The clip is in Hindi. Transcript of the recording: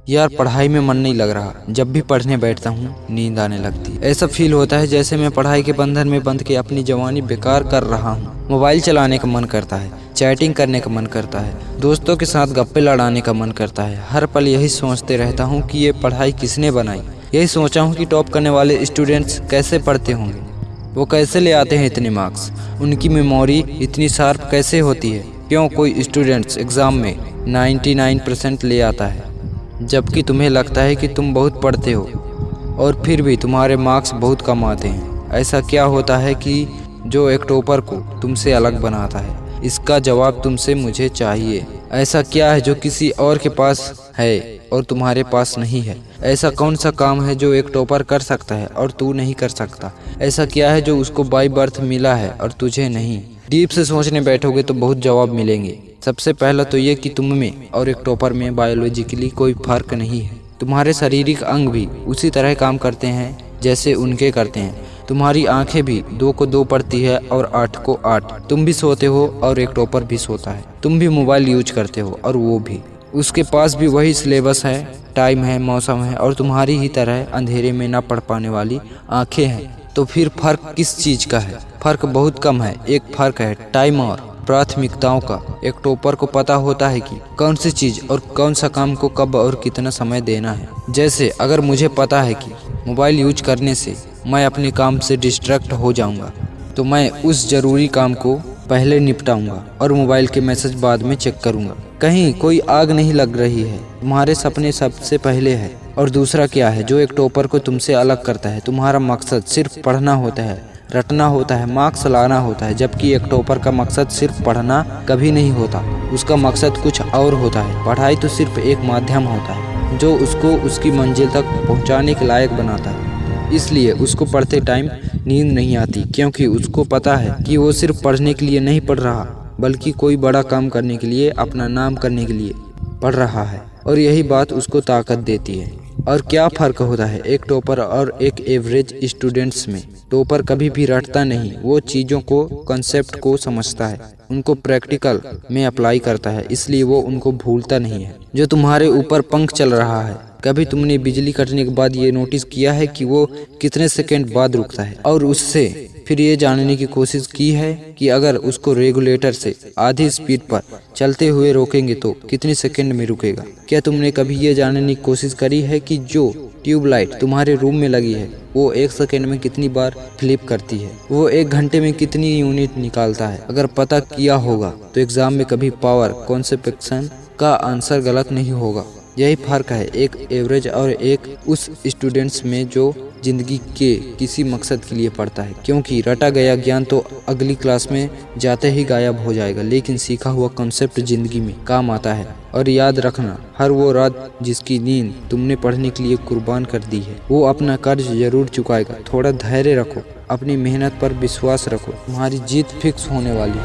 यार पढ़ाई में मन नहीं लग रहा। जब भी पढ़ने बैठता हूँ नींद आने लगती है। ऐसा फील होता है जैसे मैं पढ़ाई के बंधन में बंध के अपनी जवानी बेकार कर रहा हूँ। मोबाइल चलाने का मन करता है, चैटिंग करने का मन करता है, दोस्तों के साथ गप्पे लड़ाने का मन करता है। हर पल यही सोचते रहता हूँ कि ये पढ़ाई किसने बनाई। यही सोचा हूँ कि टॉप करने वाले स्टूडेंट्स कैसे पढ़ते होंगे, वो कैसे ले आते हैं इतने मार्क्स, उनकी मेमोरी इतनी शार्प कैसे होती है। क्यों कोई स्टूडेंट्स एग्ज़ाम में 99% ले आता है, जबकि तुम्हें लगता है कि तुम बहुत पढ़ते हो और फिर भी तुम्हारे मार्क्स बहुत कम आते हैं। ऐसा क्या होता है कि जो एक टॉपर को तुमसे अलग बनाता है? इसका जवाब तुमसे मुझे चाहिए। ऐसा क्या है जो किसी और के पास है और तुम्हारे पास नहीं है? ऐसा कौन सा काम है जो एक टॉपर कर सकता है और तू नहीं कर सकता? ऐसा क्या है जो उसको बाय बर्थ मिला है और तुझे नहीं? डीप से सोचने बैठोगे तो बहुत जवाब मिलेंगे। सबसे पहला तो ये कि तुम में और एक टॉपर में बायोलॉजिकली कोई फर्क नहीं है। तुम्हारे शारीरिक अंग भी उसी तरह काम करते हैं जैसे उनके करते हैं। तुम्हारी आंखें भी 2 को 2 पढ़ती है और 8 को 8। तुम भी सोते हो और एक टॉपर भी सोता है। तुम भी मोबाइल यूज करते हो और वो भी। उसके पास भी वही सिलेबस है, टाइम है, मौसम है और तुम्हारी ही तरह अंधेरे में ना पढ़ पाने वाली आंखें हैं। तो फिर फर्क किस चीज़ का है? फर्क बहुत कम है। एक फर्क है टाइम और प्राथमिकताओं का। एक टॉपर को पता होता है कि कौन सी चीज़ और कौन सा काम को कब और कितना समय देना है। जैसे अगर मुझे पता है कि मोबाइल यूज करने से मैं अपने काम से डिस्ट्रैक्ट हो जाऊंगा, तो मैं उस ज़रूरी काम को पहले निपटाऊंगा और मोबाइल के मैसेज बाद में चेक करूंगा। कहीं कोई आग नहीं लग रही है, तुम्हारे सपने सबसे पहले है। और दूसरा क्या है जो एक टॉपर को तुमसे अलग करता है? तुम्हारा मकसद सिर्फ पढ़ना होता है, रटना होता है, मार्क्स लाना होता है। जबकि एक टॉपर का मकसद सिर्फ पढ़ना कभी नहीं होता, उसका मकसद कुछ और होता है। पढ़ाई तो सिर्फ एक माध्यम होता है जो उसको उसकी मंजिल तक पहुंचाने के लायक बनाता है। इसलिए उसको पढ़ते टाइम नींद नहीं आती, क्योंकि उसको पता है कि वो सिर्फ पढ़ने के लिए नहीं पढ़ रहा, बल्कि कोई बड़ा काम करने के लिए, अपना नाम करने के लिए पढ़ रहा है। और यही बात उसको ताकत देती है। और क्या फ़र्क होता है एक टॉपर और एक एवरेज स्टूडेंट्स में? टॉपर कभी भी रटता नहीं, वो चीज़ों को, कंसेप्ट को समझता है, उनको प्रैक्टिकल में अप्लाई करता है, इसलिए वो उनको भूलता नहीं है। जो तुम्हारे ऊपर पंख चल रहा है, कभी तुमने बिजली कटने के बाद ये नोटिस किया है कि वो कितने सेकंड बाद रुकता है? और उससे फिर ये जानने की कोशिश की है कि अगर उसको रेगुलेटर से आधी स्पीड पर चलते हुए रोकेंगे तो कितने सेकंड में रुकेगा? क्या तुमने कभी ये जानने की कोशिश करी है कि जो ट्यूबलाइट तुम्हारे रूम में लगी है वो 1 सेकंड में कितनी बार फ्लिप करती है? वो 1 घंटे में कितनी यूनिट निकालता है? अगर पता किया होगा तो एग्जाम में कभी पावर कॉन्सेप्शन का आंसर गलत नहीं होगा। यही फर्क है एक एवरेज और एक उस स्टूडेंट्स में जो जिंदगी के किसी मकसद के लिए पढ़ता है। क्योंकि रटा गया ज्ञान तो अगली क्लास में जाते ही गायब हो जाएगा, लेकिन सीखा हुआ कॉन्सेप्ट जिंदगी में काम आता है। और याद रखना, हर वो रात जिसकी नींद तुमने पढ़ने के लिए कुर्बान कर दी है, वो अपना कर्ज जरूर चुकाएगा। थोड़ा धैर्य रखो, अपनी मेहनत पर विश्वास रखो, तुम्हारी जीत फिक्स होने वाली है।